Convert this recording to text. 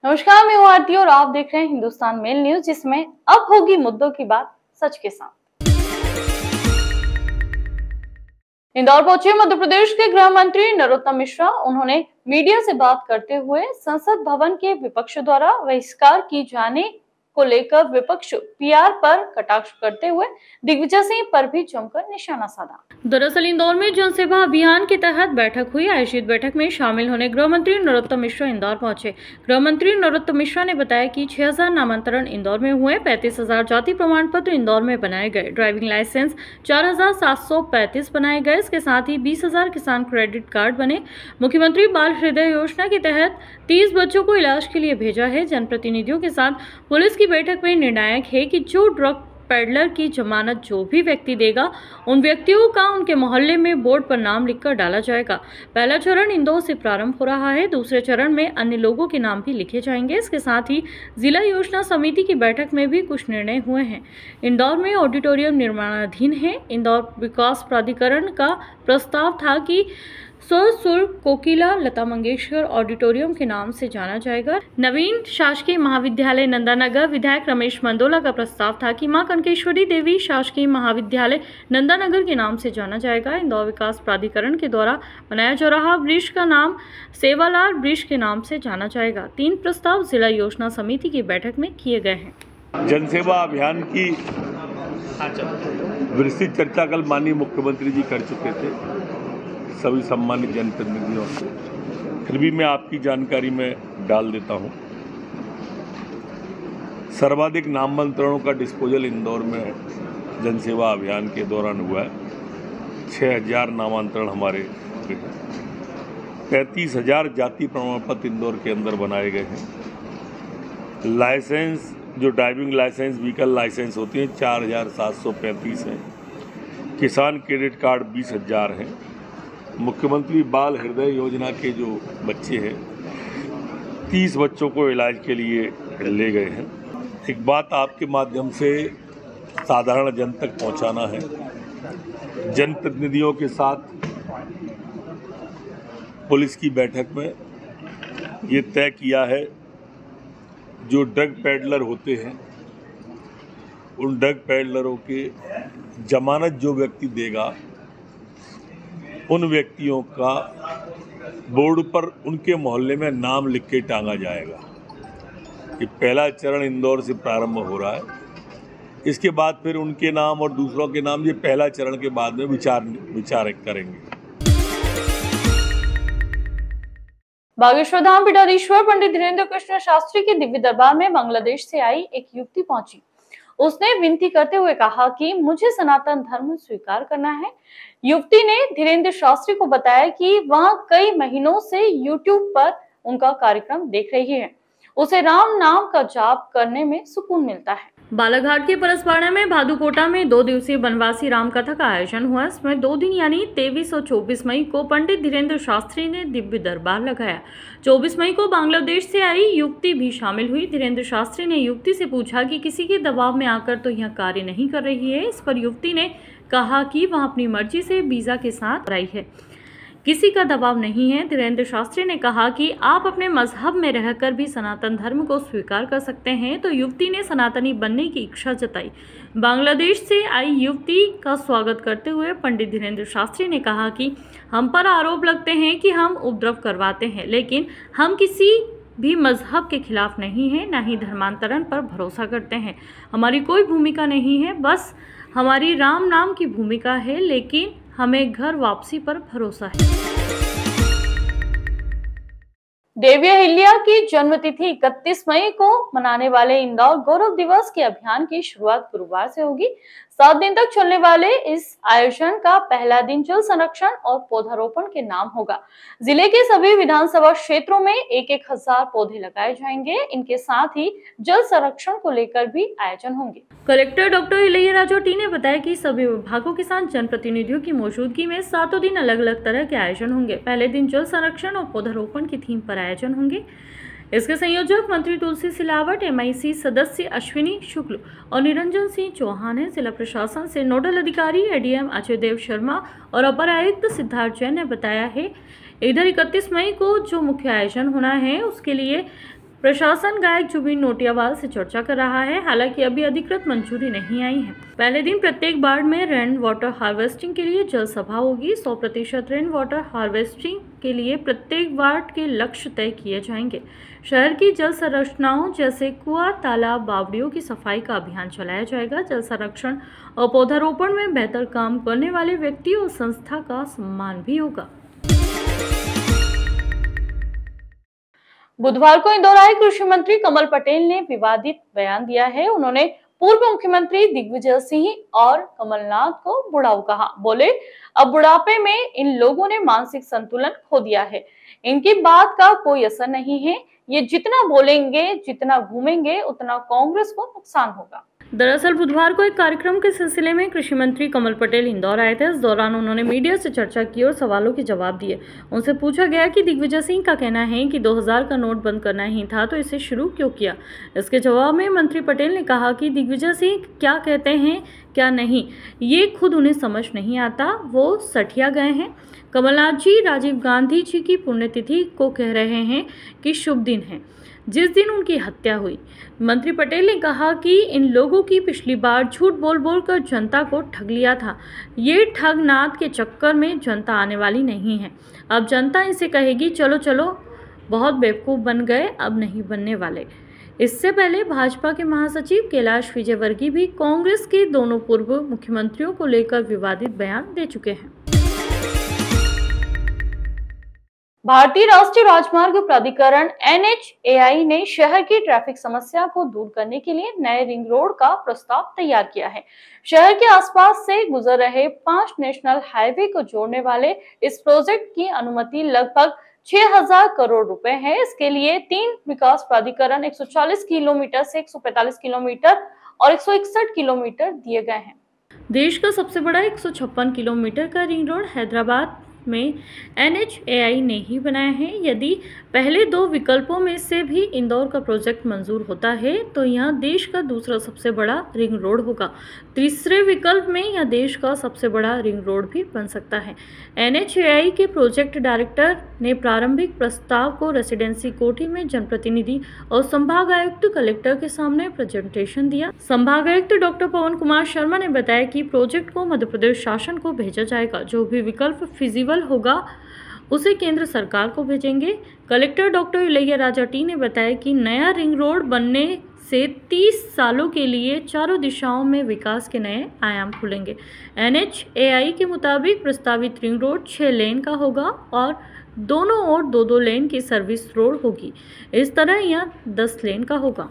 नमस्कार, मैं हूँ आरती और आप देख रहे हैं हिंदुस्तान मेल न्यूज, जिसमें अब होगी मुद्दों की बात सच के साथ। इंदौर पहुंचे मध्य प्रदेश के गृह मंत्री नरोत्तम मिश्रा। उन्होंने मीडिया से बात करते हुए संसद भवन के विपक्ष द्वारा बहिष्कार की जाने को लेकर विपक्ष पीआर पर कटाक्ष करते हुए दिग्विजय सिंह पर भी जमकर निशाना साधा। दरअसल इंदौर में जनसेवा अभियान के तहत बैठक हुई। आयोजित बैठक में शामिल होने गृह मंत्री नरोत्तम मिश्रा इंदौर पहुंचे। गृह मंत्री नरोत्तम मिश्रा ने बताया कि 6000 नामांतरण इंदौर में हुए, 35,000 जाति प्रमाण पत्र इंदौर में बनाए गए, ड्राइविंग लाइसेंस 4735 बनाए गए। इसके साथ ही 20,000 किसान क्रेडिट कार्ड बने। मुख्यमंत्री बाल हृदय योजना के तहत 30 बच्चों को इलाज के लिए भेजा है। जनप्रतिनिधियों के साथ पुलिस की बैठक में निर्णायक है कि जो ड्रग पेडलर की जमानत जो भी व्यक्ति देगा, उन व्यक्तियों का उनके मोहल्ले में बोर्ड पर नाम लिखकर डाला जाएगा। पहला चरण इंदौर से प्रारंभ हो रहा है, दूसरे चरण में अन्य लोगों के नाम भी लिखे जाएंगे। इसके साथ ही जिला योजना समिति की बैठक में भी कुछ निर्णय हुए हैं। इंदौर में ऑडिटोरियम निर्माणाधीन है। इंदौर विकास प्राधिकरण का प्रस्ताव था कि सुर कोकिला लता मंगेशकर ऑडिटोरियम के नाम से जाना जाएगा। नवीन शासकीय महाविद्यालय नंदानगर, विधायक रमेश मंडोला का प्रस्ताव था कि मां कनकेश्वरी देवी शासकीय महाविद्यालय नंदानगर के नाम से जाना जाएगा। इंदौर विकास प्राधिकरण के द्वारा बनाया जा रहा ब्रिज का नाम सेवालाल ब्रिज के नाम से जाना जाएगा। 3 प्रस्ताव जिला योजना समिति की बैठक में किए गए हैं। जनसेवा अभियान की विस्तृत चर्चा कल माननीय मुख्यमंत्री जी कर चुके थे सभी सम्मानित जनप्रतिनिधियों से। फिर भी मैं आपकी जानकारी में डाल देता हूं। सर्वाधिक नामांतरणों का डिस्पोजल इंदौर में जनसेवा अभियान के दौरान हुआ है। 6000 नामांतरण हमारे, 35,000 जाति प्रमाण पत्र इंदौर के अंदर बनाए गए हैं। लाइसेंस जो ड्राइविंग लाइसेंस, व्हीकल लाइसेंस होती हैं 4735 हैं। किसान क्रेडिट कार्ड 20,000 हैं। मुख्यमंत्री बाल हृदय योजना के जो बच्चे हैं, 30 बच्चों को इलाज के लिए ले गए हैं। एक बात आपके माध्यम से साधारण जन तक पहुंचाना है। जनप्रतिनिधियों के साथ पुलिस की बैठक में ये तय किया है, जो ड्रग पेडलर होते हैं उन ड्रग पेडलरों के जमानत जो व्यक्ति देगा, उन व्यक्तियों का बोर्ड पर उनके मोहल्ले में नाम लिख के टांगा जाएगा। ये पहला चरण इंदौर से प्रारंभ हो रहा है। इसके बाद फिर उनके नाम और दूसरों के नाम, ये पहला चरण के बाद में विचार करेंगे। बागेश्वर धाम पीठाधीश्वर पंडित धीरेन्द्र कृष्ण शास्त्री के दिव्य दरबार में बांग्लादेश से आई एक युवती पहुंची। उसने विनती करते हुए कहा कि मुझे सनातन धर्म स्वीकार करना है। युवती ने धीरेन्द्र शास्त्री को बताया कि वह कई महीनों से YouTube पर उनका कार्यक्रम देख रही है। उसे राम नाम का जाप करने में सुकून मिलता है। बालाघाट के परसपाड़ा में भादुकोटा में 2 दिवसीय वनवासी राम कथा का आयोजन हुआ। इसमें 2 दिन यानी 23 और 24 मई को पंडित धीरेन्द्र शास्त्री ने दिव्य दरबार लगाया। 24 मई को बांग्लादेश से आई युवती भी शामिल हुई। धीरेन्द्र शास्त्री ने युवती से पूछा कि किसी के दबाव में आकर तो यह कार्य नहीं कर रही है। इस पर युवती ने कहा कि वह अपनी मर्जी से वीजा के साथ आई है, किसी का दबाव नहीं है। धीरेन्द्र शास्त्री ने कहा कि आप अपने मजहब में रहकर भी सनातन धर्म को स्वीकार कर सकते हैं। तो युवती ने सनातनी बनने की इच्छा जताई। बांग्लादेश से आई युवती का स्वागत करते हुए पंडित धीरेन्द्र शास्त्री ने कहा कि हम पर आरोप लगते हैं कि हम उपद्रव करवाते हैं, लेकिन हम किसी भी मजहब के खिलाफ नहीं है, न ही धर्मांतरण पर भरोसा करते हैं। हमारी कोई भूमिका नहीं है, बस हमारी राम नाम की भूमिका है, लेकिन हमें घर वापसी पर भरोसा है। देवी अहिल्या की जन्मतिथि 31 मई को मनाने वाले इंदौर गौरव दिवस के अभियान की शुरुआत गुरुवार से होगी। 7 दिन तक चलने वाले इस आयोजन का पहला दिन जल संरक्षण और पौधारोपण के नाम होगा। जिले के सभी विधानसभा क्षेत्रों में 1,000 पौधे लगाए जाएंगे। इनके साथ ही जल संरक्षण को लेकर भी आयोजन होंगे। कलेक्टर डॉक्टर इलैयाराजू टी ने बताया कि सभी विभागों के साथ जनप्रतिनिधियों की मौजूदगी में 7 दिन अलग अलग तरह के आयोजन होंगे। पहले दिन जल संरक्षण और पौधारोपण की थीम पर आयोजन होंगे। इसके संयोजक मंत्री तुलसी सिलावट, MIC सदस्य अश्विनी शुक्ल और निरंजन सिंह चौहान है। जिला प्रशासन से नोडल अधिकारी ADM अजय देव शर्मा और अपर आयुक्त सिद्धार्थ जैन ने बताया है। इधर 31 मई को जो मुख्य आयोजन होना है, उसके लिए प्रशासन गायक जुबिन नौटियाल से चर्चा कर रहा है। हालांकि अभी अधिकृत मंजूरी नहीं आई है। पहले दिन प्रत्येक वार्ड में रेन वाटर हार्वेस्टिंग के लिए जल सभा होगी। 100% रेन वाटर हार्वेस्टिंग के लिए प्रत्येक वार्ड के लक्ष्य तय किए जाएंगे। शहर की जल संरचनाओं जैसे कुआं, तालाब, बावड़ियों की सफाई का अभियान चलाया जाएगा। जल संरक्षण और पौधारोपण में बेहतर काम करने वाले व्यक्ति और संस्था का सम्मान भी होगा। बुधवार को इंदौर आए कृषि मंत्री कमल पटेल ने विवादित बयान दिया है। उन्होंने पूर्व मुख्यमंत्री दिग्विजय सिंह और कमलनाथ को बुढ़ाऊ कहा। बोले, अब बुढ़ापे में इन लोगों ने मानसिक संतुलन खो दिया है। इनकी बात का कोई असर नहीं है। ये जितना बोलेंगे, जितना घूमेंगे, उतना कांग्रेस को नुकसान होगा। दरअसल बुधवार को एक कार्यक्रम के सिलसिले में कृषि मंत्री कमल पटेल इंदौर आए थे। इस दौरान उन्होंने मीडिया से चर्चा की और सवालों के जवाब दिए। उनसे पूछा गया कि दिग्विजय सिंह का कहना है कि 2000 का नोट बंद करना ही था, तो इसे शुरू क्यों किया। इसके जवाब में मंत्री पटेल ने कहा कि दिग्विजय सिंह क्या कहते हैं क्या नहीं, ये खुद उन्हें समझ नहीं आता, वो सठिया गए हैं। कमलनाथ जी राजीव गांधी जी की पुण्यतिथि को कह रहे हैं कि शुभ दिन है, जिस दिन उनकी हत्या हुई। मंत्री पटेल ने कहा कि इन लोगों की पिछली बार झूठ बोल बोल कर जनता को ठग लिया था। ये ठगनाथ के चक्कर में जनता आने वाली नहीं है। अब जनता इनसे कहेगी चलो चलो, बहुत बेवकूफ़ बन गए, अब नहीं बनने वाले। इससे पहले भाजपा के महासचिव कैलाश विजयवर्गीय भी कांग्रेस के दोनों पूर्व मुख्यमंत्रियों को लेकर विवादित बयान दे चुके हैं। भारतीय राष्ट्रीय राजमार्ग प्राधिकरण NHAI ने शहर की ट्रैफिक समस्या को दूर करने के लिए नए रिंग रोड का प्रस्ताव तैयार किया है। शहर के आसपास से गुजर रहे 5 नेशनल हाईवे को जोड़ने वाले इस प्रोजेक्ट की अनुमति लगभग 6000 करोड़ रुपए है। इसके लिए 3 विकास प्राधिकरण 140 किलोमीटर से 145 किलोमीटर और 161 किलोमीटर दिए गए हैं। देश का सबसे बड़ा 156 किलोमीटर का रिंग रोड हैदराबाद में NHAI ने ही बनाया है। यदि पहले 2 विकल्पों में से भी इंदौर का प्रोजेक्ट मंजूर होता है तो यह देश का दूसरा सबसे बड़ा रिंग रोड होगा। तीसरे विकल्प में यह देश का सबसे बड़ा रिंग रोड भी बन सकता है। NHAI के प्रोजेक्ट डायरेक्टर ने प्रारंभिक प्रस्ताव को रेसिडेंसी कोठी में जनप्रतिनिधि और संभाग आयुक्त कलेक्टर के सामने प्रेजेंटेशन दिया। संभाग आयुक्त डॉक्टर पवन कुमार शर्मा ने बताया कि प्रोजेक्ट को मध्य प्रदेश शासन को भेजा जाएगा। जो भी विकल्प फिजिबल होगा उसे केंद्र सरकार को भेजेंगे। Collector doctor Ilaiya Raja T ने बताया कि नया रिंग रोड बनने से 30 सालों के लिए चारों दिशाओं में विकास के नए आयाम खुलेंगे। NHAI के मुताबिक प्रस्तावित रिंग रोड 6 लेन का होगा और दोनों ओर 2-2 लेन की सर्विस रोड होगी। इस तरह यह 10 लेन का होगा।